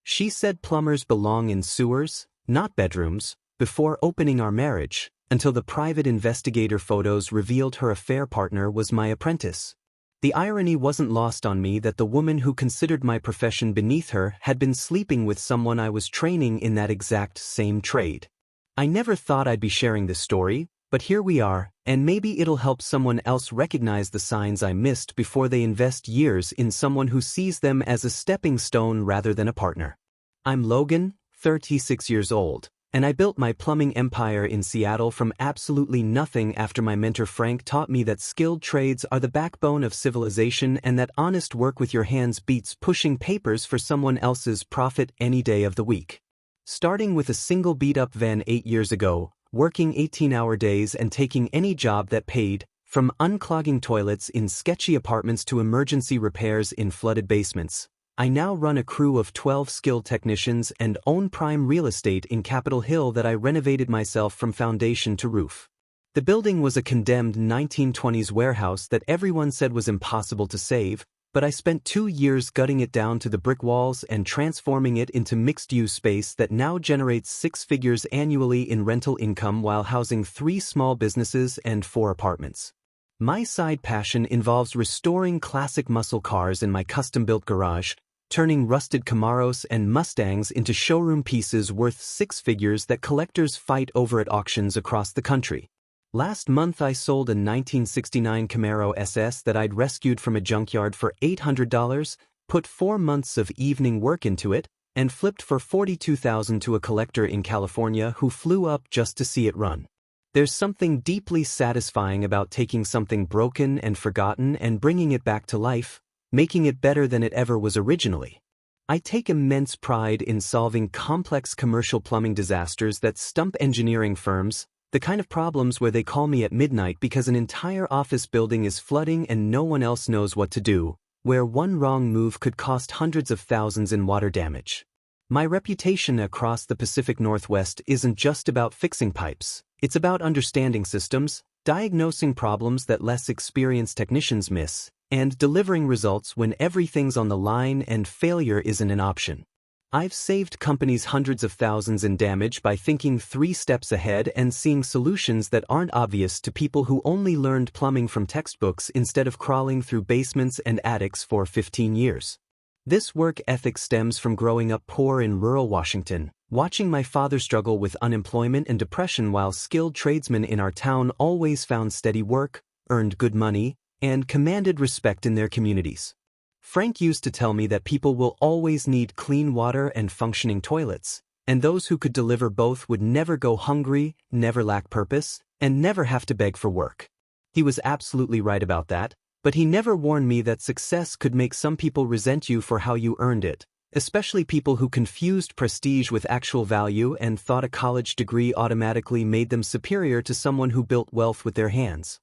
She said plumbers belong in sewers, not bedrooms, before opening our marriage, until the private investigator photos revealed her affair partner was my apprentice. The irony wasn't lost on me that the woman who considered my profession beneath her had been sleeping with someone I was training in that exact same trade. I never thought I'd be sharing this story, but here we are, and maybe it'll help someone else recognize the signs I missed before they invest years in someone who sees them as a stepping stone rather than a partner. I'm Logan, 36 years old, and I built my plumbing empire in Seattle from absolutely nothing after my mentor Frank taught me that skilled trades are the backbone of civilization and that honest work with your hands beats pushing papers for someone else's profit any day of the week. Starting with a single beat-up van 8 years ago, working 18-hour days and taking any job that paid, from unclogging toilets in sketchy apartments to emergency repairs in flooded basements, I now run a crew of 12 skilled technicians and own prime real estate in Capitol Hill that I renovated myself from foundation to roof. The building was a condemned 1920s warehouse that everyone said was impossible to save, but I spent 2 years gutting it down to the brick walls and transforming it into mixed-use space that now generates 6 figures annually in rental income while housing 3 small businesses and 4 apartments. My side passion involves restoring classic muscle cars in my custom-built garage, turning rusted Camaros and Mustangs into showroom pieces worth 6 figures that collectors fight over at auctions across the country. Last month I sold a 1969 Camaro SS that I'd rescued from a junkyard for $800, put 4 months of evening work into it, and flipped for $42,000 to a collector in California who flew up just to see it run. There's something deeply satisfying about taking something broken and forgotten and bringing it back to life, making it better than it ever was originally. I take immense pride in solving complex commercial plumbing disasters that stump engineering firms, the kind of problems where they call me at midnight because an entire office building is flooding and no one else knows what to do, where one wrong move could cost hundreds of thousands in water damage. My reputation across the Pacific Northwest isn't just about fixing pipes, it's about understanding systems, diagnosing problems that less experienced technicians miss, and delivering results when everything's on the line and failure isn't an option. I've saved companies hundreds of thousands in damage by thinking 3 steps ahead and seeing solutions that aren't obvious to people who only learned plumbing from textbooks instead of crawling through basements and attics for 15 years. This work ethic stems from growing up poor in rural Washington, watching my father struggle with unemployment and depression while skilled tradesmen in our town always found steady work, earned good money, and commanded respect in their communities. Frank used to tell me that people will always need clean water and functioning toilets, and those who could deliver both would never go hungry, never lack purpose, and never have to beg for work. He was absolutely right about that, but he never warned me that success could make some people resent you for how you earned it, especially people who confused prestige with actual value and thought a college degree automatically made them superior to someone who built wealth with their hands.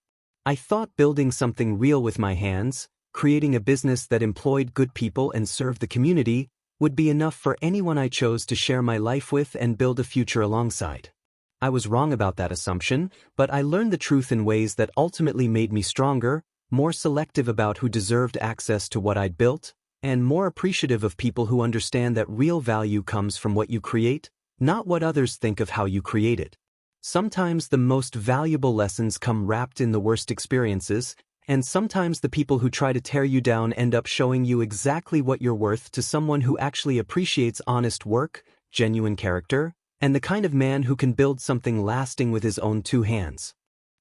I thought building something real with my hands, creating a business that employed good people and served the community, would be enough for anyone I chose to share my life with and build a future alongside. I was wrong about that assumption, but I learned the truth in ways that ultimately made me stronger, more selective about who deserved access to what I'd built, and more appreciative of people who understand that real value comes from what you create, not what others think of how you create it. Sometimes the most valuable lessons come wrapped in the worst experiences, and sometimes the people who try to tear you down end up showing you exactly what you're worth to someone who actually appreciates honest work, genuine character, and the kind of man who can build something lasting with his own 2 hands.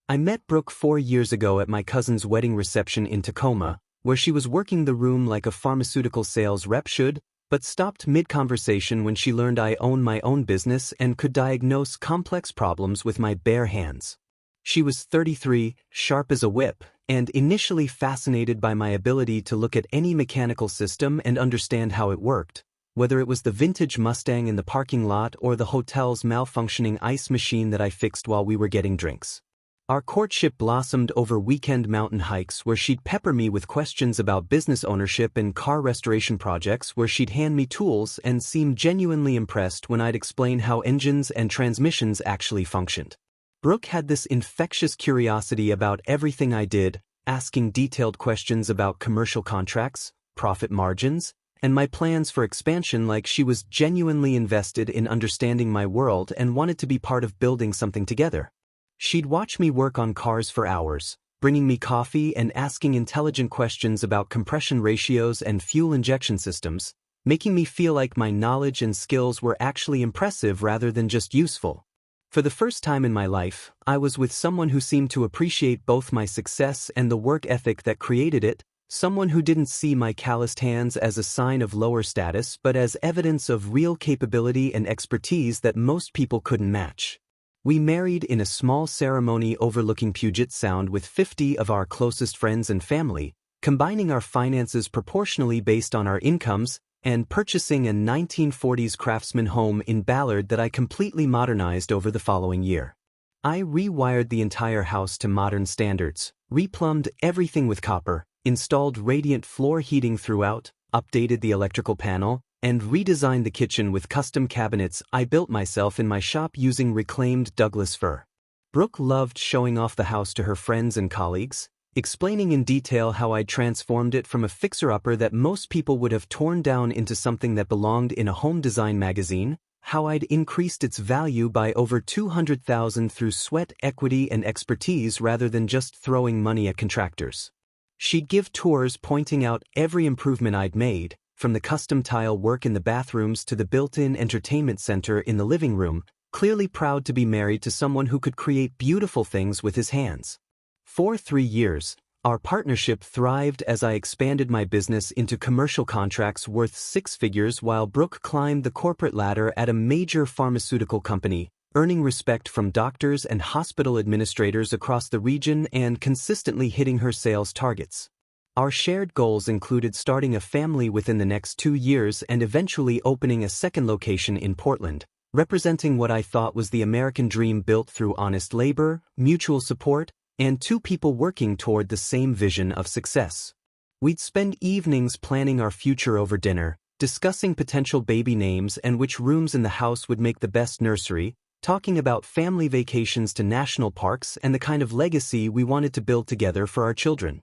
I met Brooke 4 years ago at my cousin's wedding reception in Tacoma, where she was working the room like a pharmaceutical sales rep should, but stopped mid-conversation when she learned I own my own business and could diagnose complex problems with my bare hands. She was 33, sharp as a whip, and initially fascinated by my ability to look at any mechanical system and understand how it worked, whether it was the vintage Mustang in the parking lot or the hotel's malfunctioning ice machine that I fixed while we were getting drinks. Our courtship blossomed over weekend mountain hikes where she'd pepper me with questions about business ownership and car restoration projects where she'd hand me tools and seem genuinely impressed when I'd explain how engines and transmissions actually functioned. Brooke had this infectious curiosity about everything I did, asking detailed questions about commercial contracts, profit margins, and my plans for expansion like she was genuinely invested in understanding my world and wanted to be part of building something together. She'd watch me work on cars for hours, bringing me coffee and asking intelligent questions about compression ratios and fuel injection systems, making me feel like my knowledge and skills were actually impressive rather than just useful. For the first time in my life, I was with someone who seemed to appreciate both my success and the work ethic that created it, someone who didn't see my calloused hands as a sign of lower status but as evidence of real capability and expertise that most people couldn't match. We married in a small ceremony overlooking Puget Sound with 50 of our closest friends and family, combining our finances proportionally based on our incomes, and purchasing a 1940s craftsman home in Ballard that I completely modernized over the following year. I rewired the entire house to modern standards, replumbed everything with copper, installed radiant floor heating throughout, updated the electrical panel, and redesigned the kitchen with custom cabinets I built myself in my shop using reclaimed Douglas fir. Brooke loved showing off the house to her friends and colleagues, explaining in detail how I'd transformed it from a fixer-upper that most people would have torn down into something that belonged in a home design magazine, how I'd increased its value by over $200,000 through sweat equity and expertise rather than just throwing money at contractors. She'd give tours pointing out every improvement I'd made, from the custom tile work in the bathrooms to the built-in entertainment center in the living room, clearly proud to be married to someone who could create beautiful things with his hands. For 3 years, our partnership thrived as I expanded my business into commercial contracts worth 6 figures while Brooke climbed the corporate ladder at a major pharmaceutical company, earning respect from doctors and hospital administrators across the region and consistently hitting her sales targets. Our shared goals included starting a family within the next 2 years and eventually opening a second location in Portland, representing what I thought was the American dream built through honest labor, mutual support, and 2 people working toward the same vision of success. We'd spend evenings planning our future over dinner, discussing potential baby names and which rooms in the house would make the best nursery, talking about family vacations to national parks and the kind of legacy we wanted to build together for our children.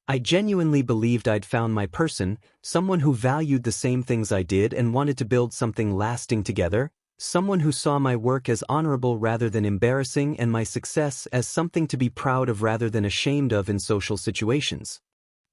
I genuinely believed I'd found my person, someone who valued the same things I did and wanted to build something lasting together, someone who saw my work as honorable rather than embarrassing and my success as something to be proud of rather than ashamed of in social situations.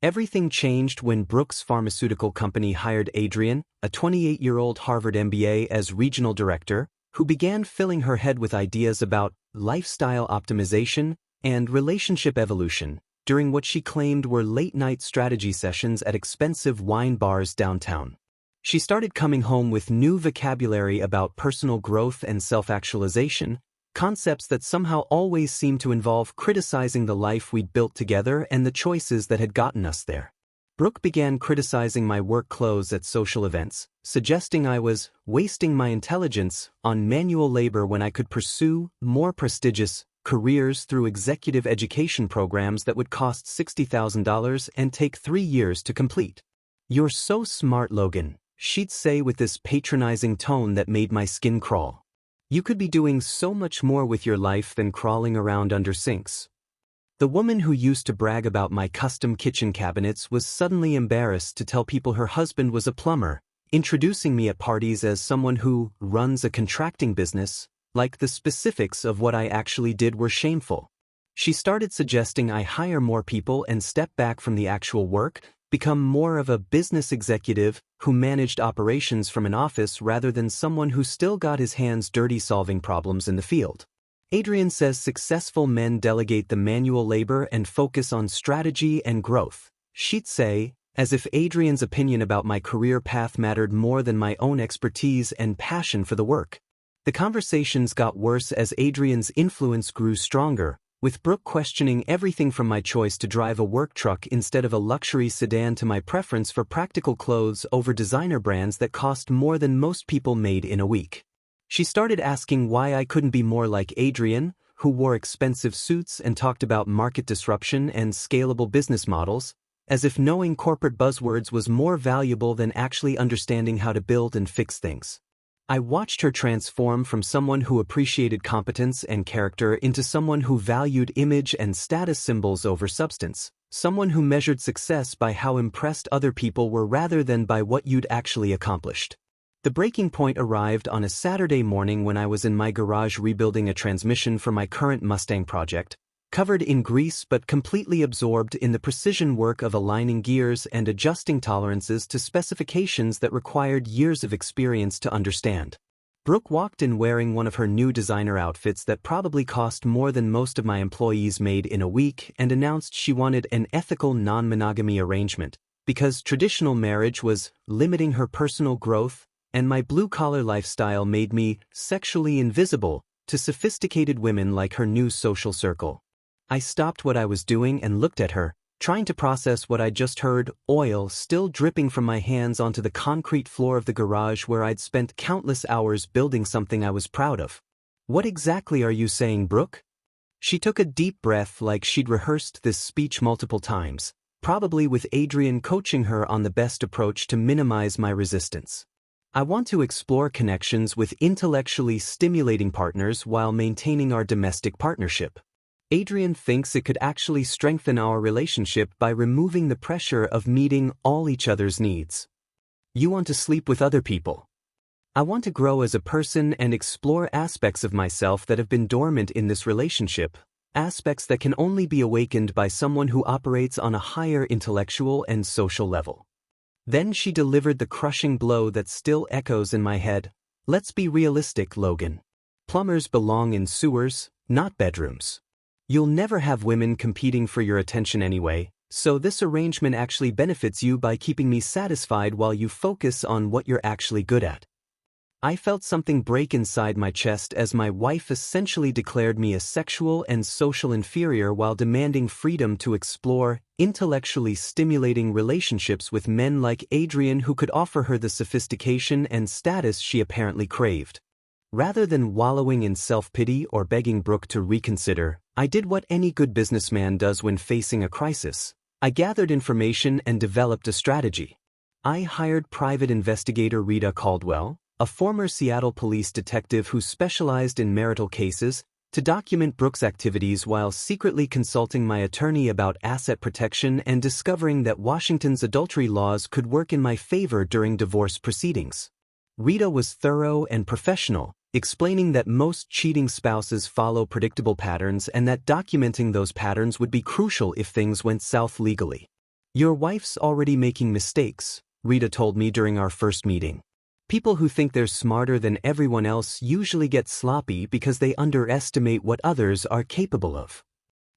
Everything changed when Brooke's pharmaceutical company hired Adrian, a 28-year-old Harvard MBA, as regional director, who began filling her head with ideas about lifestyle optimization and relationship evolution during what she claimed were late-night strategy sessions at expensive wine bars downtown. She started coming home with new vocabulary about personal growth and self-actualization, concepts that somehow always seemed to involve criticizing the life we'd built together and the choices that had gotten us there. Brooke began criticizing my work clothes at social events, suggesting I was wasting my intelligence on manual labor when I could pursue more prestigious careers through executive education programs that would cost $60,000 and take 3 years to complete. "You're so smart, Logan," she'd say with this patronizing tone that made my skin crawl. "You could be doing so much more with your life than crawling around under sinks." The woman who used to brag about my custom kitchen cabinets was suddenly embarrassed to tell people her husband was a plumber, introducing me at parties as someone who runs a contracting business, like the specifics of what I actually did were shameful. She started suggesting I hire more people and step back from the actual work, become more of a business executive who managed operations from an office rather than someone who still got his hands dirty solving problems in the field. Adrian says successful men delegate the manual labor and focus on strategy and growth, she'd say, as if Adrian's opinion about my career path mattered more than my own expertise and passion for the work. The conversations got worse as Adrian's influence grew stronger, with Brooke questioning everything from my choice to drive a work truck instead of a luxury sedan to my preference for practical clothes over designer brands that cost more than most people made in a week. She started asking why I couldn't be more like Adrian, who wore expensive suits and talked about market disruption and scalable business models, as if knowing corporate buzzwords was more valuable than actually understanding how to build and fix things. I watched her transform from someone who appreciated competence and character into someone who valued image and status symbols over substance, Someone who measured success by how impressed other people were rather than by what you'd actually accomplished. The breaking point arrived on a Saturday morning when I was in my garage rebuilding a transmission for my current Mustang project, covered in grease but completely absorbed in the precision work of aligning gears and adjusting tolerances to specifications that required years of experience to understand. Brooke walked in wearing one of her new designer outfits that probably cost more than most of my employees made in a week and announced she wanted an ethical non-monogamy arrangement because traditional marriage was limiting her personal growth and my blue-collar lifestyle made me sexually invisible to sophisticated women like her new social circle. I stopped what I was doing and looked at her, trying to process what I'd just heard, oil still dripping from my hands onto the concrete floor of the garage where I'd spent countless hours building something I was proud of. What exactly are you saying, Brooke? She took a deep breath like she'd rehearsed this speech multiple times, probably with Adrian coaching her on the best approach to minimize my resistance. I want to explore connections with intellectually stimulating partners while maintaining our domestic partnership. Adrian thinks it could actually strengthen our relationship by removing the pressure of meeting all each other's needs. You want to sleep with other people. I want to grow as a person and explore aspects of myself that have been dormant in this relationship, aspects that can only be awakened by someone who operates on a higher intellectual and social level. Then she delivered the crushing blow that still echoes in my head. Let's be realistic, Logan. Plumbers belong in sewers, not bedrooms. You'll never have women competing for your attention anyway, so this arrangement actually benefits you by keeping me satisfied while you focus on what you're actually good at. I felt something break inside my chest as my wife essentially declared me a sexual and social inferior while demanding freedom to explore intellectually stimulating relationships with men like Adrian who could offer her the sophistication and status she apparently craved. Rather than wallowing in self-pity or begging Brooke to reconsider, I did what any good businessman does when facing a crisis. I gathered information and developed a strategy. I hired private investigator Rita Caldwell, a former Seattle police detective who specialized in marital cases, to document Brooke's activities while secretly consulting my attorney about asset protection and discovering that Washington's adultery laws could work in my favor during divorce proceedings. Rita was thorough and professional, explaining that most cheating spouses follow predictable patterns and that documenting those patterns would be crucial if things went south legally. Your wife's already making mistakes, Rita told me during our first meeting. People who think they're smarter than everyone else usually get sloppy because they underestimate what others are capable of.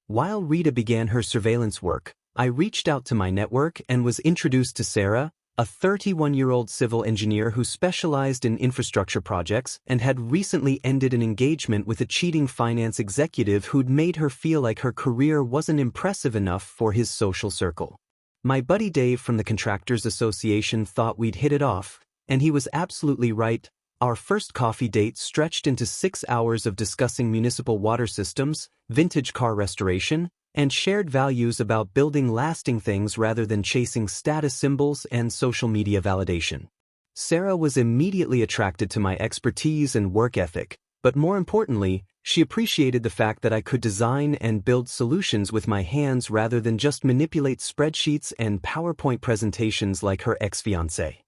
While Rita began her surveillance work, I reached out to my network and was introduced to Sarah, a 31-year-old civil engineer who specialized in infrastructure projects and had recently ended an engagement with a cheating finance executive who'd made her feel like her career wasn't impressive enough for his social circle. My buddy Dave from the Contractors Association thought we'd hit it off, and he was absolutely right. Our first coffee date stretched into 6 hours of discussing municipal water systems, vintage car restoration, and shared values about building lasting things rather than chasing status symbols and social media validation. Sarah was immediately attracted to my expertise and work ethic, but more importantly, she appreciated the fact that I could design and build solutions with my hands rather than just manipulate spreadsheets and PowerPoint presentations like her ex-fiancé.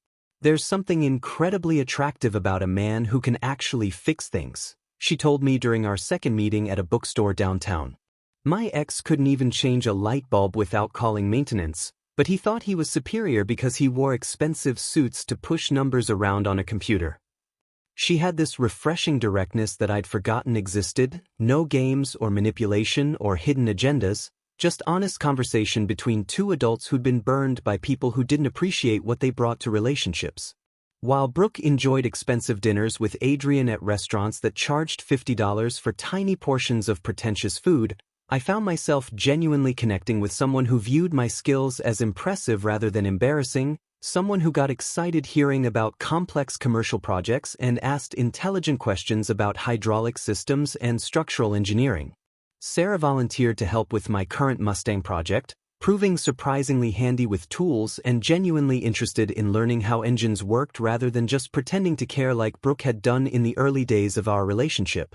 There's something incredibly attractive about a man who can actually fix things, she told me during our second meeting at a bookstore downtown. My ex couldn't even change a light bulb without calling maintenance, but he thought he was superior because he wore expensive suits to push numbers around on a computer. She had this refreshing directness that I'd forgotten existed, no games or manipulation or hidden agendas, just honest conversation between two adults who'd been burned by people who didn't appreciate what they brought to relationships. While Brooke enjoyed expensive dinners with Adrian at restaurants that charged $50 for tiny portions of pretentious food, I found myself genuinely connecting with someone who viewed my skills as impressive rather than embarrassing, someone who got excited hearing about complex commercial projects and asked intelligent questions about hydraulic systems and structural engineering. Sarah volunteered to help with my current Mustang project, proving surprisingly handy with tools and genuinely interested in learning how engines worked rather than just pretending to care like Brooke had done in the early days of our relationship.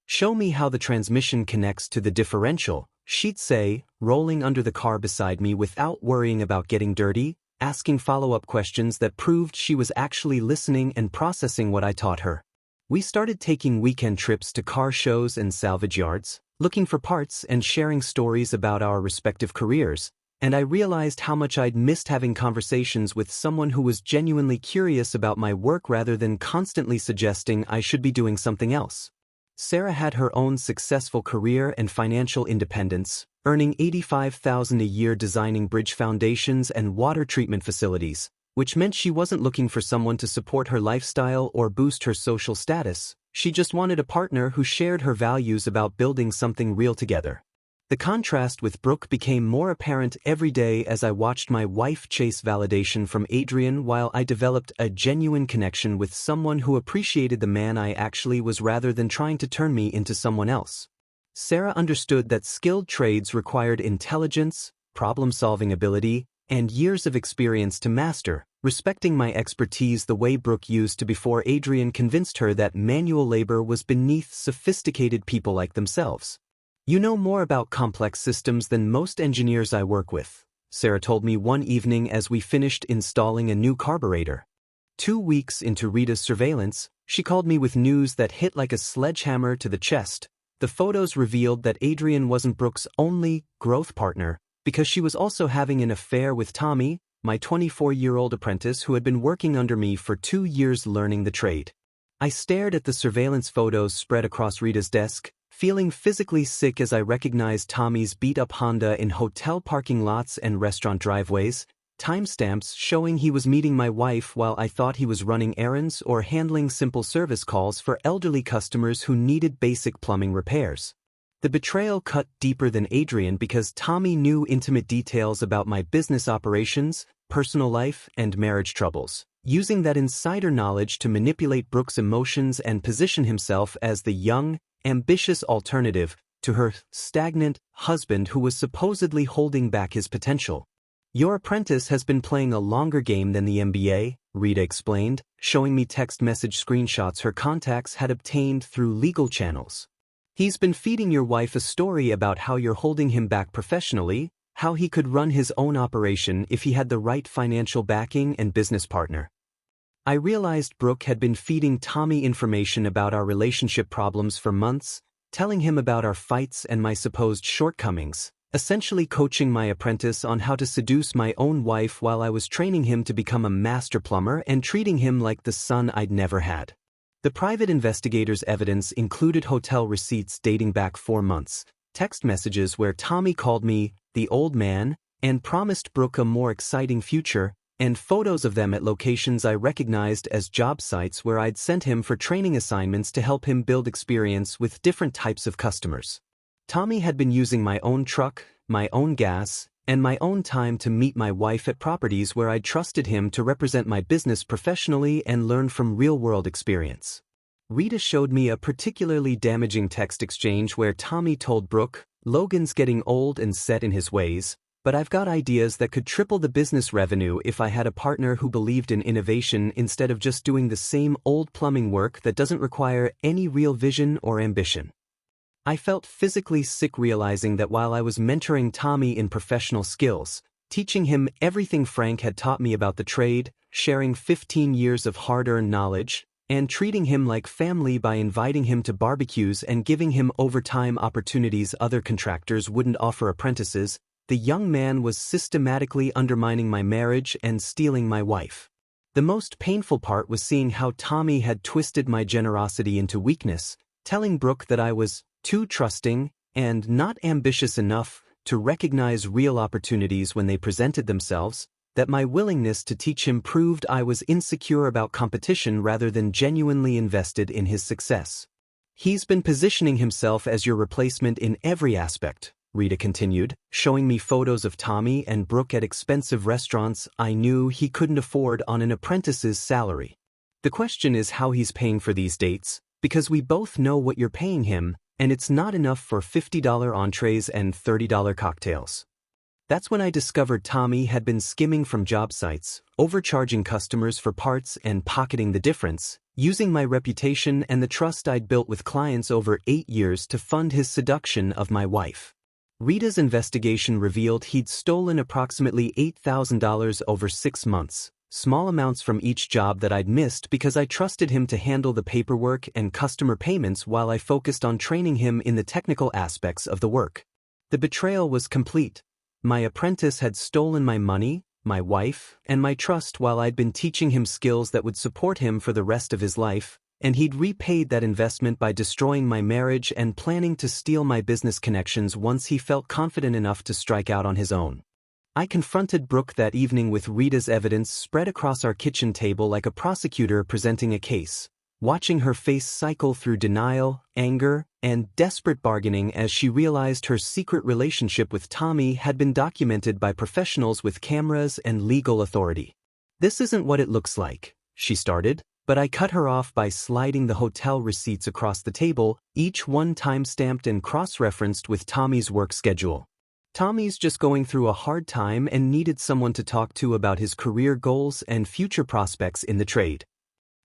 Show me how the transmission connects to the differential, she'd say, rolling under the car beside me without worrying about getting dirty, asking follow-up questions that proved she was actually listening and processing what I taught her. We started taking weekend trips to car shows and salvage yards, looking for parts and sharing stories about our respective careers, and I realized how much I'd missed having conversations with someone who was genuinely curious about my work rather than constantly suggesting I should be doing something else. Sarah had her own successful career and financial independence, earning $85,000 a year designing bridge foundations and water treatment facilities, which meant she wasn't looking for someone to support her lifestyle or boost her social status. She just wanted a partner who shared her values about building something real together. The contrast with Brooke became more apparent every day as I watched my wife chase validation from Adrian while I developed a genuine connection with someone who appreciated the man I actually was rather than trying to turn me into someone else. Sarah understood that skilled trades required intelligence, problem-solving ability, and years of experience to master, respecting my expertise the way Brooke used to before Adrian convinced her that manual labor was beneath sophisticated people like themselves. "You know more about complex systems than most engineers I work with," Sarah told me one evening as we finished installing a new carburetor. 2 weeks into Rita's surveillance, she called me with news that hit like a sledgehammer to the chest. The photos revealed that Adrian wasn't Brooke's only growth partner, because she was also having an affair with Tommy, my 24-year-old apprentice who had been working under me for 2 years learning the trade. I stared at the surveillance photos spread across Rita's desk, feeling physically sick as I recognized Tommy's beat-up Honda in hotel parking lots and restaurant driveways, timestamps showing he was meeting my wife while I thought he was running errands or handling simple service calls for elderly customers who needed basic plumbing repairs. The betrayal cut deeper than Adrian because Tommy knew intimate details about my business operations, personal life, and marriage troubles, using that insider knowledge to manipulate Brooke's emotions and position himself as the young, ambitious alternative to her stagnant husband who was supposedly holding back his potential. "Your apprentice has been playing a longer game than the NBA," Rita explained, showing me text message screenshots her contacts had obtained through legal channels. "He's been feeding your wife a story about how you're holding him back professionally, how he could run his own operation if he had the right financial backing and business partner." I realized Brooke had been feeding Tommy information about our relationship problems for months, telling him about our fights and my supposed shortcomings, essentially coaching my apprentice on how to seduce my own wife while I was training him to become a master plumber and treating him like the son I'd never had. The private investigator's evidence included hotel receipts dating back 4 months, text messages where Tommy called me the old man and promised Brooke a more exciting future, and photos of them at locations I recognized as job sites where I'd sent him for training assignments to help him build experience with different types of customers. Tommy had been using my own truck, my own gas, and my own time to meet my wife at properties where I'd trusted him to represent my business professionally and learn from real-world experience. Rita showed me a particularly damaging text exchange where Tommy told Brooke, "Logan's getting old and set in his ways, but I've got ideas that could triple the business revenue if I had a partner who believed in innovation instead of just doing the same old plumbing work that doesn't require any real vision or ambition." I felt physically sick realizing that while I was mentoring Tommy in professional skills, teaching him everything Frank had taught me about the trade, sharing 15 years of hard-earned knowledge, and treating him like family by inviting him to barbecues and giving him overtime opportunities other contractors wouldn't offer apprentices, the young man was systematically undermining my marriage and stealing my wife. The most painful part was seeing how Tommy had twisted my generosity into weakness, telling Brooke that I was too trusting and not ambitious enough to recognize real opportunities when they presented themselves, that my willingness to teach him proved I was insecure about competition rather than genuinely invested in his success. "He's been positioning himself as your replacement in every aspect," Rita continued, showing me photos of Tommy and Brooke at expensive restaurants I knew he couldn't afford on an apprentice's salary. "The question is how he's paying for these dates, because we both know what you're paying him, and it's not enough for $50 entrees and $30 cocktails." That's when I discovered Tommy had been skimming from job sites, overcharging customers for parts and pocketing the difference, using my reputation and the trust I'd built with clients over 8 years to fund his seduction of my wife. Rita's investigation revealed he'd stolen approximately $8,000 over 6 months, small amounts from each job that I'd missed because I trusted him to handle the paperwork and customer payments while I focused on training him in the technical aspects of the work. The betrayal was complete. My apprentice had stolen my money, my wife, and my trust while I'd been teaching him skills that would support him for the rest of his life, and he'd repaid that investment by destroying my marriage and planning to steal my business connections once he felt confident enough to strike out on his own. I confronted Brooke that evening with Rita's evidence spread across our kitchen table like a prosecutor presenting a case, watching her face cycle through denial, anger, and desperate bargaining as she realized her secret relationship with Tommy had been documented by professionals with cameras and legal authority. "This isn't what it looks like," she started, but I cut her off by sliding the hotel receipts across the table, each one time-stamped and cross-referenced with Tommy's work schedule. Tommy's just going through a hard time and needed someone to talk to about his career goals and future prospects in the trade.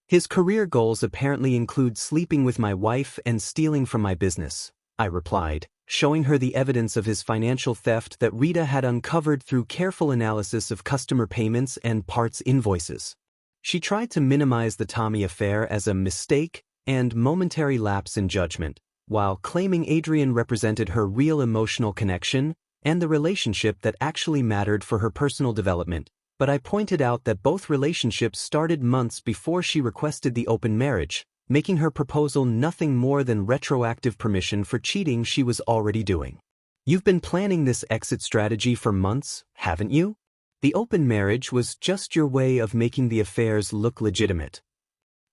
His career goals apparently include sleeping with my wife and stealing from my business, I replied, showing her the evidence of his financial theft that Rita had uncovered through careful analysis of customer payments and parts invoices. She tried to minimize the Tommy affair as a mistake and momentary lapse in judgment, while claiming Adrian represented her real emotional connection and the relationship that actually mattered for her personal development. But I pointed out that both relationships started months before she requested the open marriage, making her proposal nothing more than retroactive permission for cheating she was already doing. "You've been planning this exit strategy for months, haven't you? The open marriage was just your way of making the affairs look legitimate.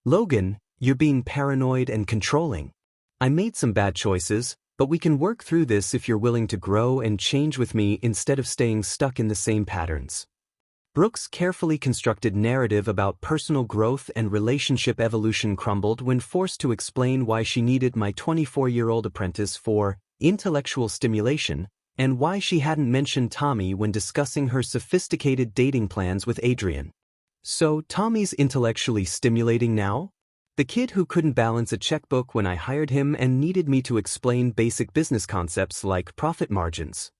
Logan, you're being paranoid and controlling. I made some bad choices, but we can work through this if you're willing to grow and change with me instead of staying stuck in the same patterns." Brooke's carefully constructed narrative about personal growth and relationship evolution crumbled when forced to explain why she needed my 24-year-old apprentice for intellectual stimulation and why she hadn't mentioned Tommy when discussing her sophisticated dating plans with Adrian. "So Tommy's intellectually stimulating now? The kid who couldn't balance a checkbook when I hired him and needed me to explain basic business concepts like profit margins.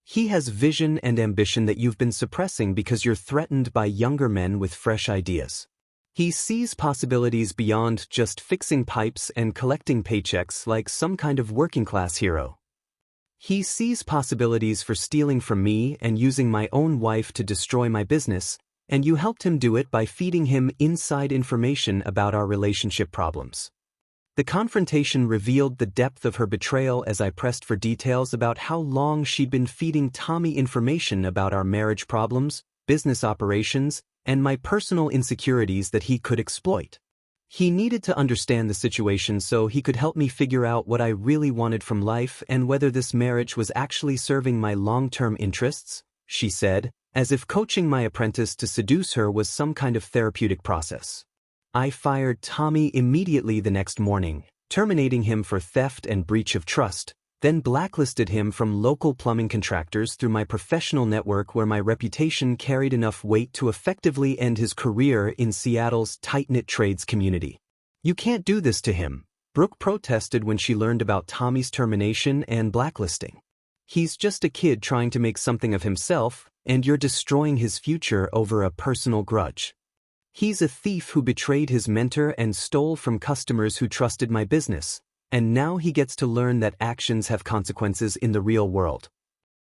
He has vision and ambition that you've been suppressing because you're threatened by younger men with fresh ideas. He sees possibilities beyond just fixing pipes and collecting paychecks like some kind of working-class hero. He sees possibilities for stealing from me and using my own wife to destroy my business, and you helped him do it by feeding him inside information about our relationship problems." The confrontation revealed the depth of her betrayal as I pressed for details about how long she'd been feeding Tommy information about our marriage problems, business operations, and my personal insecurities that he could exploit. He needed to understand the situation so he could help me figure out what I really wanted from life and whether this marriage was actually serving my long-term interests, she said, as if coaching my apprentice to seduce her was some kind of therapeutic process. I fired Tommy immediately the next morning, terminating him for theft and breach of trust, then blacklisted him from local plumbing contractors through my professional network where my reputation carried enough weight to effectively end his career in Seattle's tight-knit trades community. "You can't do this to him," Brooke protested when she learned about Tommy's termination and blacklisting. "He's just a kid trying to make something of himself, and you're destroying his future over a personal grudge. He's a thief who betrayed his mentor and stole from customers who trusted my business, and now he gets to learn that actions have consequences in the real world."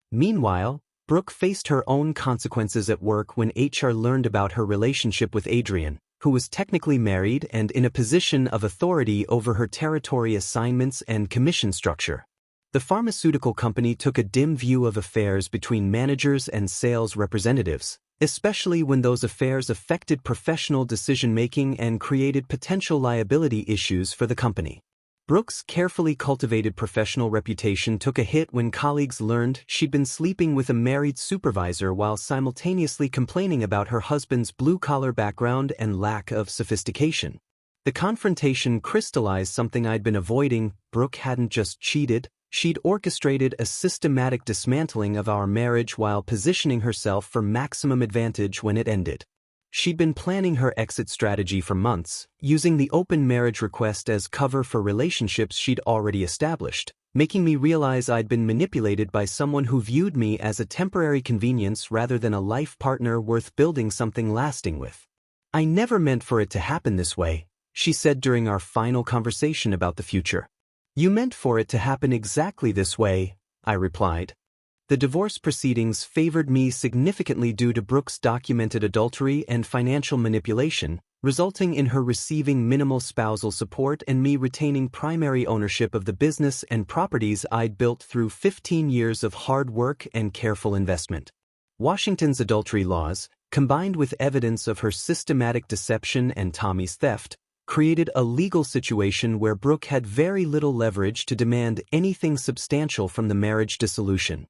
Meanwhile, Brooke faced her own consequences at work when HR learned about her relationship with Adrian, who was technically married and in a position of authority over her territory assignments and commission structure. The pharmaceutical company took a dim view of affairs between managers and sales representatives, especially when those affairs affected professional decision-making and created potential liability issues for the company. Brooke's carefully cultivated professional reputation took a hit when colleagues learned she'd been sleeping with a married supervisor while simultaneously complaining about her husband's blue-collar background and lack of sophistication. The confrontation crystallized something I'd been avoiding. Brooke hadn't just cheated, she'd orchestrated a systematic dismantling of our marriage while positioning herself for maximum advantage when it ended. She'd been planning her exit strategy for months, using the open marriage request as cover for relationships she'd already established, making me realize I'd been manipulated by someone who viewed me as a temporary convenience rather than a life partner worth building something lasting with. "I never meant for it to happen this way," she said during our final conversation about the future. "You meant for it to happen exactly this way," I replied. The divorce proceedings favored me significantly due to Brooke's documented adultery and financial manipulation, resulting in her receiving minimal spousal support and me retaining primary ownership of the business and properties I'd built through 15 years of hard work and careful investment. Washington's adultery laws, combined with evidence of her systematic deception and Tommy's theft, created a legal situation where Brooke had very little leverage to demand anything substantial from the marriage dissolution.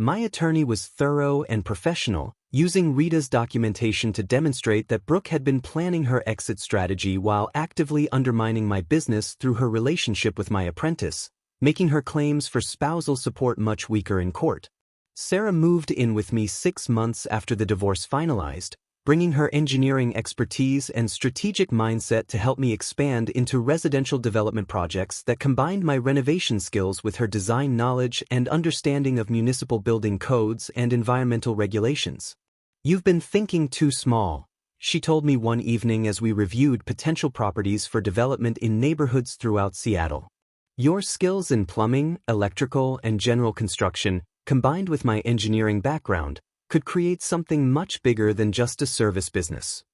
My attorney was thorough and professional, using Rita's documentation to demonstrate that Brooke had been planning her exit strategy while actively undermining my business through her relationship with my apprentice, making her claims for spousal support much weaker in court. Sarah moved in with me 6 months after the divorce finalized, bringing her engineering expertise and strategic mindset to help me expand into residential development projects that combined my renovation skills with her design knowledge and understanding of municipal building codes and environmental regulations. "You've been thinking too small," she told me one evening as we reviewed potential properties for development in neighborhoods throughout Seattle. "Your skills in plumbing, electrical, and general construction, combined with my engineering background, could create something much bigger than just a service business."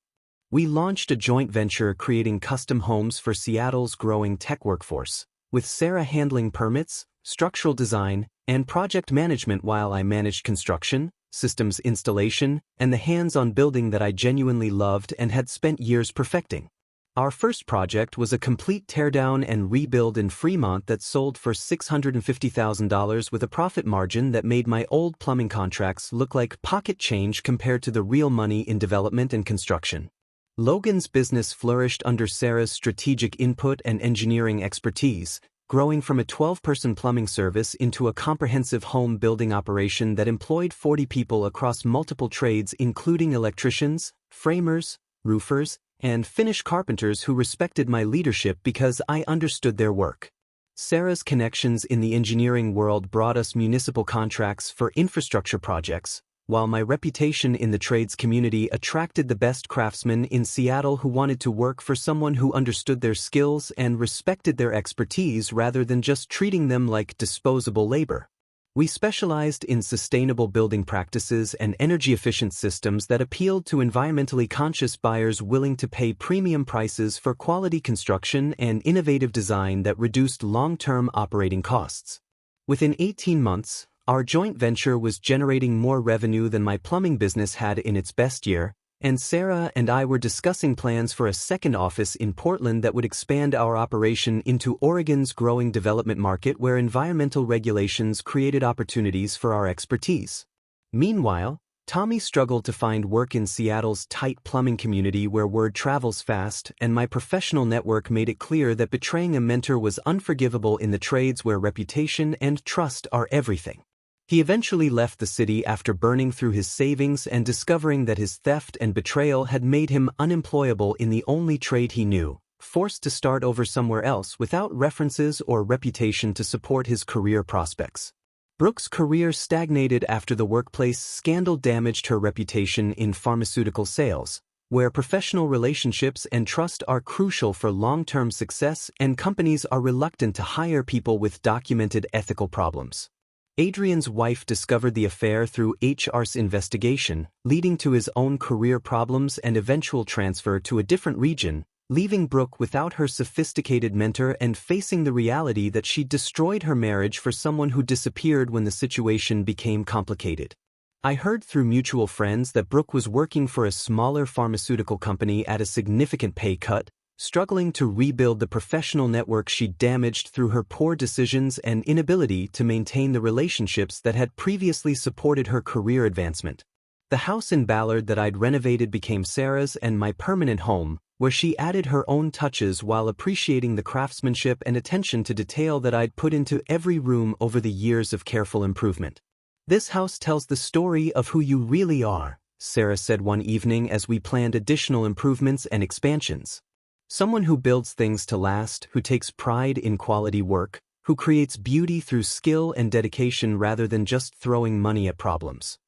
We launched a joint venture creating custom homes for Seattle's growing tech workforce, with Sarah handling permits, structural design, and project management while I managed construction, systems installation, and the hands-on building that I genuinely loved and had spent years perfecting. Our first project was a complete teardown and rebuild in Fremont that sold for $650,000 with a profit margin that made my old plumbing contracts look like pocket change compared to the real money in development and construction. Logan's business flourished under Sarah's strategic input and engineering expertise, growing from a 12-person plumbing service into a comprehensive home building operation that employed 40 people across multiple trades including electricians, framers, roofers, and finish carpenters who respected my leadership because I understood their work. Sarah's connections in the engineering world brought us municipal contracts for infrastructure projects, while my reputation in the trades community attracted the best craftsmen in Seattle who wanted to work for someone who understood their skills and respected their expertise rather than just treating them like disposable labor. We specialized in sustainable building practices and energy-efficient systems that appealed to environmentally conscious buyers willing to pay premium prices for quality construction and innovative design that reduced long-term operating costs. Within 18 months, our joint venture was generating more revenue than my plumbing business had in its best year, and Sarah and I were discussing plans for a second office in Portland that would expand our operation into Oregon's growing development market where environmental regulations created opportunities for our expertise. Meanwhile, Tommy struggled to find work in Seattle's tight plumbing community where word travels fast, and my professional network made it clear that betraying a mentor was unforgivable in the trades where reputation and trust are everything. He eventually left the city after burning through his savings and discovering that his theft and betrayal had made him unemployable in the only trade he knew, forced to start over somewhere else without references or reputation to support his career prospects. Brooke's career stagnated after the workplace scandal damaged her reputation in pharmaceutical sales, where professional relationships and trust are crucial for long-term success and companies are reluctant to hire people with documented ethical problems. Adrian's wife discovered the affair through HR's investigation, leading to his own career problems and eventual transfer to a different region, leaving Brooke without her sophisticated mentor and facing the reality that she destroyed her marriage for someone who disappeared when the situation became complicated. I heard through mutual friends that Brooke was working for a smaller pharmaceutical company at a significant pay cut, struggling to rebuild the professional network she damaged through her poor decisions and inability to maintain the relationships that had previously supported her career advancement. The house in Ballard that I'd renovated became Sarah's and my permanent home, where she added her own touches while appreciating the craftsmanship and attention to detail that I'd put into every room over the years of careful improvement. "This house tells the story of who you really are," Sarah said one evening as we planned additional improvements and expansions. "Someone who builds things to last, who takes pride in quality work, who creates beauty through skill and dedication rather than just throwing money at problems.